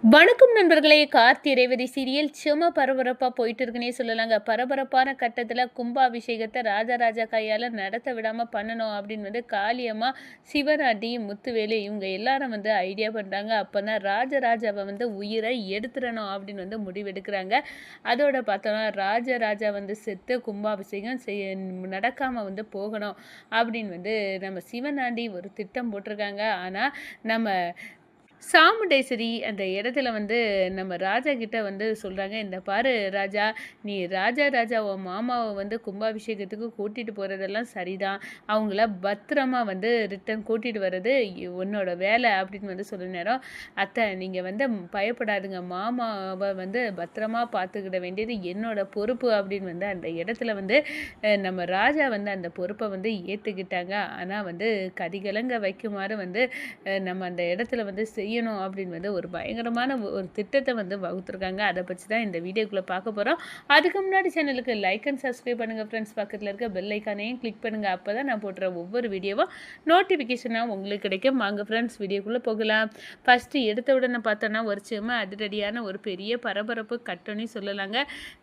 வணக்கம் நண்பர்களே. கார்த்தி ரேவதி சீரியல் செம பரபரப்பாக போயிட்டு இருக்குன்னே சொல்லலாங்க. பரபரப்பான கட்டத்தில் கும்பாபிஷேகத்தை ராஜராஜா கையால் நடத்த விடாமல் பண்ணணும் அப்படின்னு காளியம்மா, சிவராட்டி, முத்துவேலு இவங்க எல்லாரும் ஐடியா பண்ணுறாங்க. அப்போ தான் ராஜராஜாவை உயிரை எடுத்துடணும் அப்படின்னு முடிவெடுக்கிறாங்க. அதோட பார்த்தோன்னா ராஜராஜா செத்து கும்பாபிஷேகம் நடக்காமல் போகணும் அப்படின்னு நம்ம சிவனாண்டி ஒரு திட்டம் போட்டிருக்காங்க. ஆனால் நம்ம சாமுண்டேஸ்வரி அந்த இடத்துல நம்ம ராஜா கிட்ட சொல்கிறாங்க, இந்த பாரு ராஜா, நீ ராஜா உன் மாமாவை கும்பாபிஷேகத்துக்கு கூட்டிகிட்டு போகிறதெல்லாம் சரிதான், அவங்கள பத்திரமா ரிட்டன் கூட்டிகிட்டு வர்றது உன்னோட வேலை அப்படின்னு சொல்ல நேரம், அத்தை நீங்கள் பயப்படாதுங்க, மாமாவை பத்திரமா பார்த்துக்கிட வேண்டியது என்னோட பொறுப்பு அப்படின்னு அந்த இடத்துல நம்ம ராஜா அந்த பொறுப்பை ஏற்றுக்கிட்டாங்க. ஆனால் கதிகலங்க வைக்குமாறு நம்ம அந்த இடத்துல செய்யணும் அப்படின்னு ஒரு பயங்கரமான ஒரு திட்டத்தை வகுத்துருக்காங்க. அதை பற்றி தான் இந்த வீடியோக்குள்ளே பார்க்க போகிறோம். அதுக்கு முன்னாடி சேனலுக்கு லைக் அண்ட் சப்ஸ்கிரைப் பண்ணுங்கள் ஃப்ரெண்ட்ஸ். பக்கத்தில் இருக்க பெல் ஐக்கானையும் கிளிக் பண்ணுங்கள். அப்போ தான் நான் போடுற ஒவ்வொரு வீடியோவும் நோட்டிஃபிகேஷனாக உங்களுக்கு கிடைக்கும். வாங்க ஃப்ரெண்ட்ஸ் வீடியோக்குள்ளே போகலாம். ஃபஸ்ட்டு எடுத்த உடனே பார்த்தோன்னா ஒரு செம அதிரடியான ஒரு பெரிய பரபரப்பு கட்டணி சொல்லலாங்க.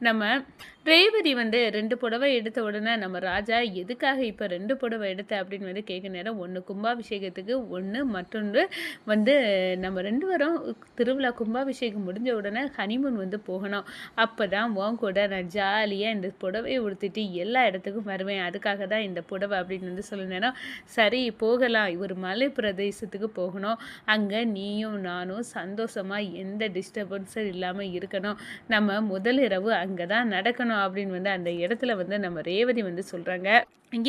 நம்ம ரேவதி 2 புடவை எடுத்த உடனே நம்ம ராஜா எதுக்காக இப்போ 2 புடவை எடுத்த அப்படின்னு கேட்க நேரம், ஒன்று கும்பாபிஷேகத்துக்கு, ஒன்று மற்றொன்று நம்ம 2 பேரும் திருவிழா கும்பாபிஷேகம் முடிஞ்ச உடனே ஹனிமூன் போகணும். அப்போ தான் உன் கூட நான் ஜாலியாக இந்த புடவையை உடுத்திட்டு எல்லா இடத்துக்கும் வருவேன், அதுக்காக தான் இந்த புடவை அப்படின்னு சொல்ல நேரம், சரி போகலாம், ஒரு மலை பிரதேசத்துக்கு போகணும், அங்கே நீயும் நானும் சந்தோஷமாக எந்த டிஸ்டர்பன்ஸும் இல்லாமல் இருக்கணும், நம்ம முதல் இரவு அங்கே தான் நடக்கணும் அப்படின்னு அந்த இடத்துல நம்ம ரேவதி சொல்கிறாங்க.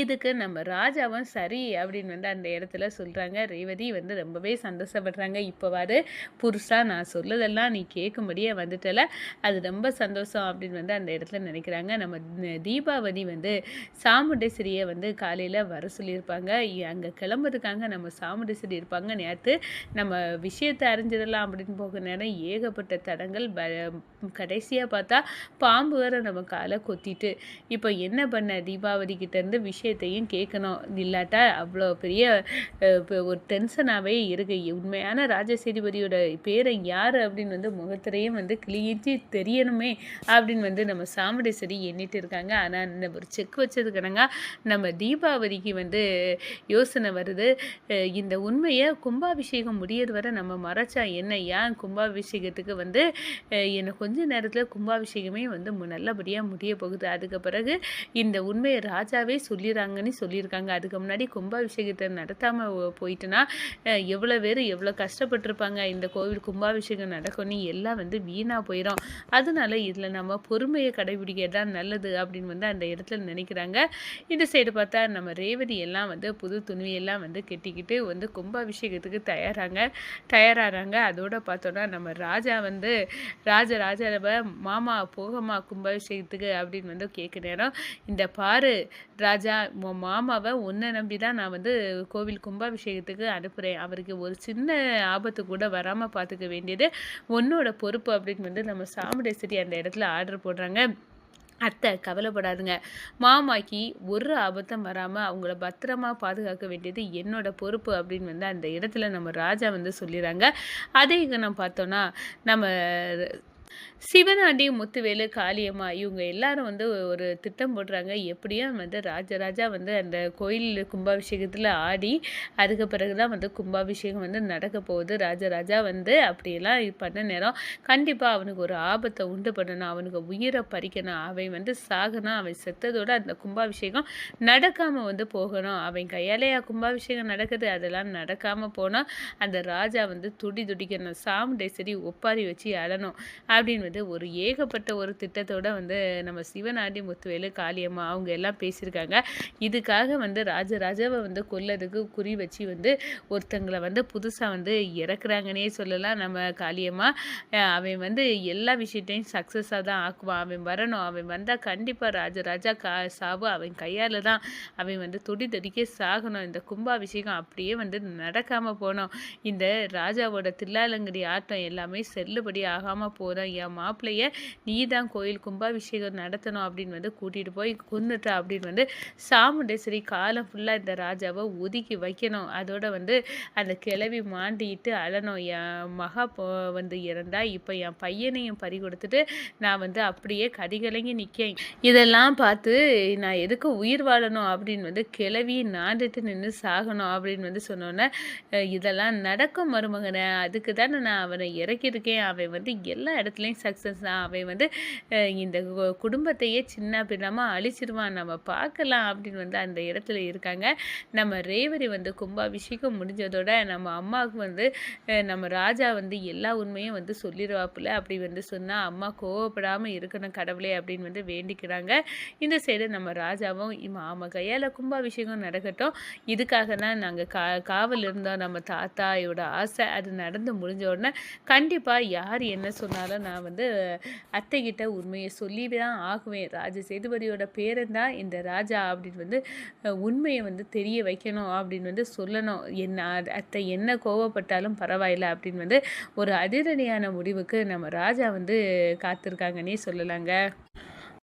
இதுக்கு நம்ம ராஜாவும் சரி அப்படின்னு அந்த இடத்துல சொல்கிறாங்க. ரேவதி ரொம்பவே சந்தோஷப்படுறாங்க. இப்போவாது புருஷா நான் சொல்லதெல்லாம் நீ கேட்கும்படியே வந்துட்டல, அது ரொம்ப சந்தோஷம் அப்படின்னு அந்த இடத்துல நினைக்கிறாங்க. நம்ம தீபாவளி சாமுண்டேஸ்வரியை காலையில் வர சொல்லியிருப்பாங்க. அங்கே கிளம்புறதுக்காக நம்ம சாமுண்டேஸ்வரி இருப்பாங்க. நேற்று நம்ம விஷயத்தை அறிஞ்சிடலாம் அப்படின்னு போக நேரம் ஏகப்பட்ட தடங்கள். கடைசியாக பார்த்தா பாம்பு வேற நம்ம காலை கொத்திட்டு, இப்போ என்ன பண்ண, தீபாவளி கிட்டேருந்து விஷயத்தையும் கேட்கணும், இல்லாட்டா அவ்வளோ பெரிய ஒரு டென்ஷனாகவே இருக்கு. உண்மையான ராஜசேதுபதியோட பேரை யார் அப்படின்னு முகத்திரையும் கிழிச்சு தெரியணுமே அப்படின்னு நம்ம சாமுண்டேஸ்வரி எண்ணிட்டு இருக்காங்க. ஆனால் ஒரு செக் வச்சதுக்கனங்க நம்ம தீபாவளிக்கு யோசனை வருது, இந்த உண்மையை கும்பாபிஷேகம் முடியறது வரை நம்ம மறைச்சா என்ன, ஏன் கும்பாபிஷேகத்துக்கு என்னை கொஞ்ச நேரத்தில் கும்பாபிஷேகமே நல்லபடியாக முடிய போகுது, அதுக்கு பிறகு இந்த உண்மையை ராஜாவே சொல்லிடுறாங்கன்னு சொல்லியிருக்காங்க. அதுக்கு முன்னாடி கும்பாபிஷேகத்தை நடத்தாமல் போயிட்டுனா எவ்வளோ பேர் எவ்வளோ கஷ்டப்பட்டிருப்பாங்க, இந்த கோவில் கும்பாபிஷேகம் நடக்கும்னு எல்லாம் வீணாக போயிடும். அதனால இதில் நம்ம பொறுமையை கடைபிடிக்கிறது தான் நல்லது அப்படின்னு அந்த இடத்துல நினைக்கிறாங்க. இந்த சைடு பார்த்தா நம்ம ரேவதி எல்லாம் புது துணியெல்லாம் கெட்டிக்கிட்டு கும்பாபிஷேகத்துக்கு தயாராகிறாங்க. அதோட பார்த்தோன்னா நம்ம ராஜா ராஜாவை மாமா போகமா கும்பாபிஷேகத்துக்கு அப்படின்னு கேட்க நேரம், இந்த பாரு ராஜா, உன் மாமாவை உன்னை நம்பி தான் நான் கோவில் கும்பாபிஷேகத்துக்கு அனுப்புகிறேன், அவருக்கு ஒரு சின்ன ஆபத்து கூட வராமல் பார்த்துக்க வேண்டியது உன்னோட பொறுப்பு அப்படின்னு நம்ம சாமுண்டேஸ்வரி அந்த இடத்துல ஆர்டர் போடுறாங்க. அத்தை கவலைப்படாதுங்க, மாமாக்கி ஒரு ஆபத்தும் வராமல் அவங்கள பத்திரமா பாதுகாக்க வேண்டியது என்னோட பொறுப்பு அப்படின்னு அந்த இடத்துல நம்ம ராஜா சொல்லிடுறாங்க. அதை இங்கே நம்ம பார்த்தோன்னா நம்ம சிவனாண்டி, முத்துவேலு, காளியம்மா இவங்க எல்லாரும் ஒரு திட்டம் போடுறாங்க. எப்படியும் ராஜராஜா அந்த கோயில் கும்பாபிஷேகத்தில் ஆடி அதுக்கு பிறகு தான் கும்பாபிஷேகம் நடக்க போகுது. ராஜராஜா அப்படியெல்லாம் பண்ண நேரம் கண்டிப்பாக அவனுக்கு ஒரு ஆபத்தை உண்டு பண்ணணும், அவனுக்கு உயிரை பறிக்கணும், அவன் சாகணும், அவன் செத்ததோடு அந்த கும்பாபிஷேகம் நடக்காமல் போகணும், அவன் கையாலேயா கும்பாபிஷேகம் நடக்குது, அதெல்லாம் நடக்காமல் போனால் அந்த ராஜா துடிக்கணும், சாமுண்டேஸ்வரி ஒப்பாரி வச்சு அழணும் அப்படின்னு ஒரு ஏகப்பட்ட ஒரு திட்டத்தோட நம்ம சிவனாண்டி, முத்துவேலு, காளியம்மா அவங்க எல்லாம் பேசியிருக்காங்க. இதுக்காக ராஜராஜாவை கொல்லதுக்கு குறி வச்சு ஒருத்தங்களை புதுசாக இறக்குறாங்கன்னே சொல்லலாம். நம்ம காளியம்மா அவன் எல்லா விஷயத்தையும் சக்ஸஸாக தான் ஆக்குவான், அவன் வரணும், அவன் வந்தால் கண்டிப்பாக ராஜராஜா சாவு அவன் கையால் தான், அவன் துடிக்க சாகணும், இந்த கும்பாபிஷேகம் அப்படியே நடக்காமல் போனோம், இந்த ராஜாவோட தில்லாலங்கடி ஆட்டம் எல்லாமே செல்லுபடி ஆகாமல் போதும், என் மாப்பிள்ளைய நீ தான் கோயில் கும்பாபிஷேகம் நடத்தணும் அப்படின்னு வந்து கூட்டிகிட்டு போய் கொன்னுட்டா அப்படின்னு வந்து சாமுண்டேஸ்வரி காலம் ஃபுல்லாக இந்த ராஜாவை ஒதுக்கி வைக்கணும். அதோட வந்து அந்த கிழவி மாண்டிட்டு அழணும். என் மகா வந்து இறந்தா இப்போ என் பையனையும் பறி கொடுத்துட்டு நான் வந்து அப்படியே கதிகலங்கி நிற்கேன். இதெல்லாம் பார்த்து நான் எதுக்கு உயிர் வாழணும் அப்படின்னு வந்து கிளவி நாண்டுட்டு நின்று சாகணும் அப்படின்னு வந்து சொன்னோன்னே இதெல்லாம் நடக்கும் மருமகனை, அதுக்கு தானே நான் அவனை இறக்கியிருக்கேன். அவன் வந்து எல்லா இடத்துலையும் சக்ஸஸ் தான். அவன் வந்து இந்த குடும்பத்தையே சின்ன பின்னமாக அழிச்சிருவான், நம்ம பார்க்கலாம் அப்படின்னு வந்து அந்த இடத்துல இருக்காங்க. நம்ம ரேவதி வந்து கும்பாபிஷேகம் முடிஞ்சதோட நம்ம அம்மாவுக்கு வந்து நம்ம ராஜா வந்து எல்லா உண்மையும் வந்து சொல்லிடுவாப்புல. அப்படி வந்து சொன்னால் அம்மா கோவப்படாமல் இருக்கணும் கடவுளே அப்படின்னு வந்து வேண்டிக்கிறாங்க. இந்த சைடு நம்ம ராஜாவும் ஆமாம் கையால் கும்பாபிஷேகம் நடக்கட்டும், இதுக்காக தான் நாங்கள் காவல் இருந்தோம், நம்ம தாத்தாயோட ஆசை அது நடந்து முடிஞ்ச உடனே கண்டிப்பாக யார் என்ன சொன்னாலும் நான் வந்து அத்தைக்கிட்ட உண்மையை சொல்லி தான் ஆகுவேன். ராஜ சேதுபதியோட பேரன் தான் இந்த ராஜா அப்படின்னு வந்து உண்மையை வந்து தெரிய வைக்கணும் அப்படின்னு வந்து சொல்லணும். என்ன அத்தை என்ன கோவப்பட்டாலும் பரவாயில்லை அப்படின்னு வந்து ஒரு அதிரடியான முடிவுக்கு நம்ம ராஜா வந்து காத்திருக்காங்கன்னே சொல்லலாங்க.